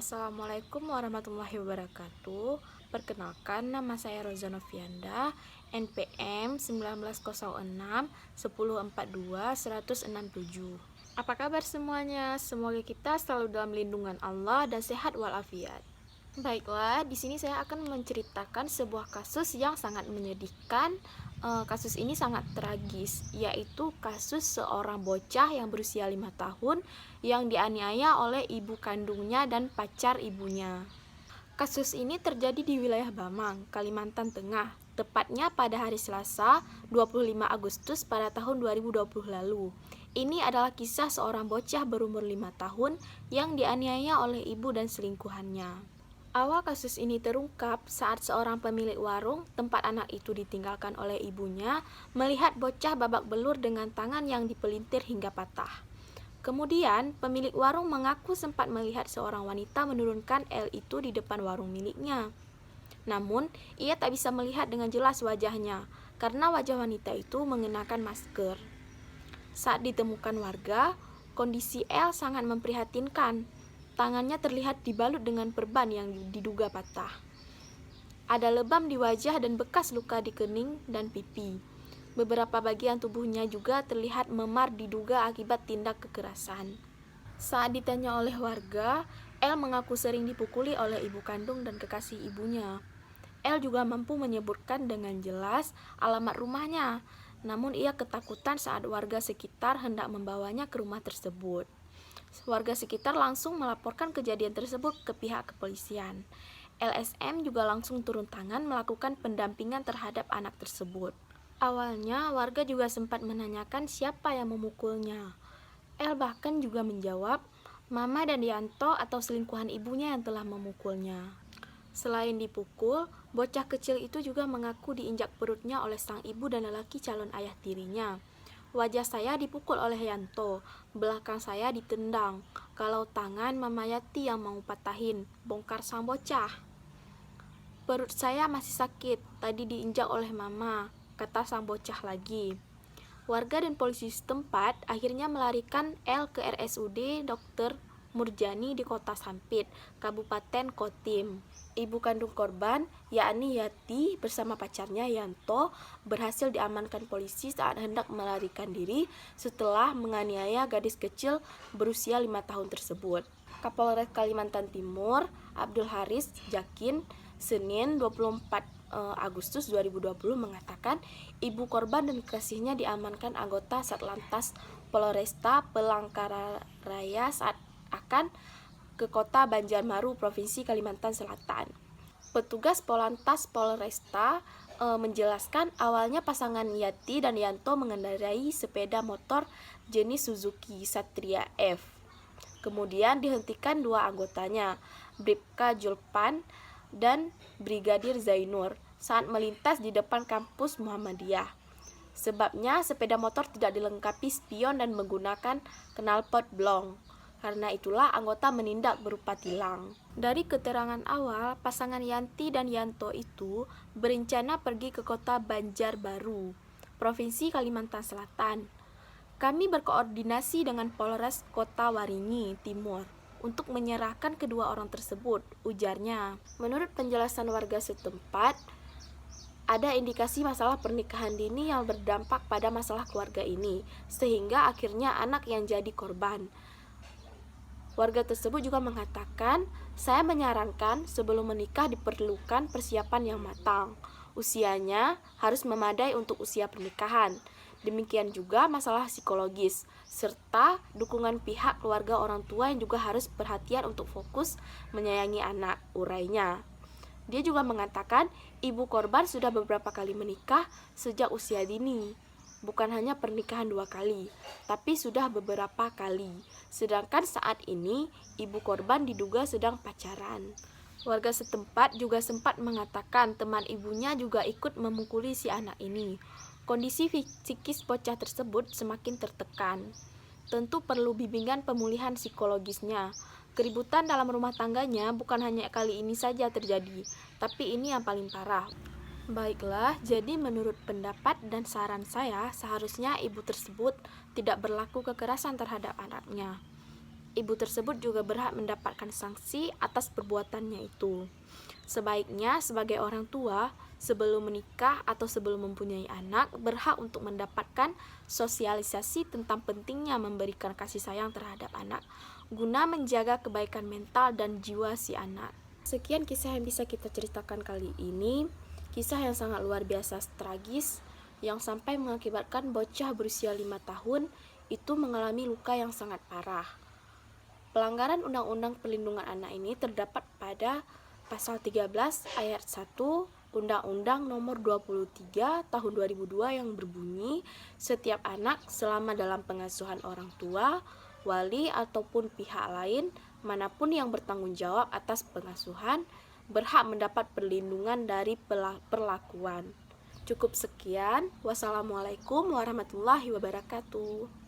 Assalamualaikum warahmatullahi wabarakatuh. Perkenalkan, nama saya Roza Novianda, NPM 1906 1042 167. Apa kabar semuanya? Semoga kita selalu dalam lindungan Allah dan sehat walafiat. Baiklah, di sini saya akan menceritakan sebuah kasus yang sangat menyedihkan. Kasus ini sangat tragis, yaitu kasus seorang bocah yang berusia 5 tahun yang dianiaya oleh ibu kandungnya dan pacar ibunya. Kasus ini terjadi di wilayah Bamang, Kalimantan Tengah, tepatnya pada hari Selasa, 25 Agustus pada tahun 2020 lalu. Ini adalah kisah seorang bocah berumur 5 tahun yang dianiaya oleh ibu dan selingkuhannya. Awal kasus ini terungkap saat seorang pemilik warung tempat anak itu ditinggalkan oleh ibunya melihat bocah babak belur dengan tangan yang dipelintir hingga patah. Kemudian, pemilik warung mengaku sempat melihat seorang wanita menurunkan L itu di depan warung miliknya. Namun, ia tak bisa melihat dengan jelas wajahnya karena wajah wanita itu mengenakan masker. Saat ditemukan warga, kondisi L sangat memprihatinkan. Tangannya terlihat dibalut dengan perban yang diduga patah. Ada lebam di wajah dan bekas luka di kening dan pipi. Beberapa bagian tubuhnya juga terlihat memar diduga akibat tindak kekerasan. Saat ditanya oleh warga, L mengaku sering dipukuli oleh ibu kandung dan kekasih ibunya. L juga mampu menyebutkan dengan jelas alamat rumahnya, namun ia ketakutan saat warga sekitar hendak membawanya ke rumah tersebut. Warga sekitar langsung melaporkan kejadian tersebut ke pihak kepolisian. LSM juga langsung turun tangan melakukan pendampingan terhadap anak tersebut. Awalnya, warga juga sempat menanyakan siapa yang memukulnya. L bahkan juga menjawab, Mama dan Yanto atau selingkuhan ibunya yang telah memukulnya. Selain dipukul, bocah kecil itu juga mengaku diinjak perutnya oleh sang ibu dan lelaki calon ayah tirinya. Wajah saya dipukul oleh Yanto, belakang saya ditendang. Kalau tangan Mama Yati yang mau patahin, bongkar sang bocah. Perut saya masih sakit, tadi diinjak oleh Mama, kata sang bocah lagi. Warga dan polisi setempat akhirnya melarikan L ke RSUD Dr. Murjani di Kota Sampit, Kabupaten Kotim. Ibu kandung korban, yakni Yati bersama pacarnya Yanto, berhasil diamankan polisi saat hendak melarikan diri setelah menganiaya gadis kecil berusia 5 tahun tersebut. Kapolres Kalimantan Timur, Abdul Haris Jakin, Senin 24 Agustus 2020 mengatakan ibu korban dan kekasihnya diamankan anggota Satlantas Polresta Palangkaraya saat akan ke kota Banjarmaru, Provinsi Kalimantan Selatan. Petugas Polantas Polresta menjelaskan awalnya pasangan Yati dan Yanto mengendarai sepeda motor jenis Suzuki Satria F. Kemudian dihentikan dua anggotanya, Bribka Julpan dan Brigadir Zainur, saat melintas di depan kampus Muhammadiyah. Sebabnya sepeda motor tidak dilengkapi spion dan menggunakan knalpot blong. Karena itulah anggota menindak berupa tilang. Dari keterangan awal, pasangan Yanti dan Yanto itu berencana pergi ke kota Banjarbaru, Provinsi Kalimantan Selatan. Kami berkoordinasi dengan Polres Kota Waringin Timur untuk menyerahkan kedua orang tersebut, ujarnya. Menurut penjelasan warga setempat, ada indikasi masalah pernikahan dini yang berdampak pada masalah keluarga ini, sehingga akhirnya anak yang jadi korban. Warga tersebut juga mengatakan, saya menyarankan sebelum menikah diperlukan persiapan yang matang. Usianya harus memadai untuk usia pernikahan. Demikian juga masalah psikologis, serta dukungan pihak keluarga orang tua yang juga harus perhatian untuk fokus menyayangi anak, urainya. Dia juga mengatakan, ibu korban sudah beberapa kali menikah sejak usia dini. Bukan hanya pernikahan 2 kali, tapi sudah beberapa kali. Sedangkan saat ini, ibu korban diduga sedang pacaran. Warga setempat juga sempat mengatakan teman ibunya juga ikut memukuli si anak ini. Kondisi psikis bocah tersebut semakin tertekan. Tentu perlu bimbingan pemulihan psikologisnya. Keributan dalam rumah tangganya bukan hanya kali ini saja terjadi, tapi ini yang paling parah. Baiklah, jadi menurut pendapat dan saran saya, seharusnya ibu tersebut tidak berlaku kekerasan terhadap anaknya. ibu tersebut juga berhak mendapatkan sanksi atas perbuatannya itu. Sebaiknya sebagai orang tua, sebelum menikah atau sebelum mempunyai anak, berhak untuk mendapatkan sosialisasi tentang pentingnya memberikan kasih sayang terhadap anak, guna menjaga kebaikan mental dan jiwa si anak. Sekian kisah yang bisa kita ceritakan kali ini. Kisah yang sangat luar biasa tragis, yang sampai mengakibatkan bocah berusia 5 tahun itu mengalami luka yang sangat parah. Pelanggaran Undang-Undang Perlindungan Anak ini terdapat pada Pasal 13 ayat 1 Undang-Undang Nomor 23 Tahun 2002 yang berbunyi, setiap anak selama dalam pengasuhan orang tua, wali ataupun pihak lain manapun yang bertanggung jawab atas pengasuhan berhak mendapat perlindungan dari perlakuan. Cukup sekian. Wassalamualaikum warahmatullahi wabarakatuh.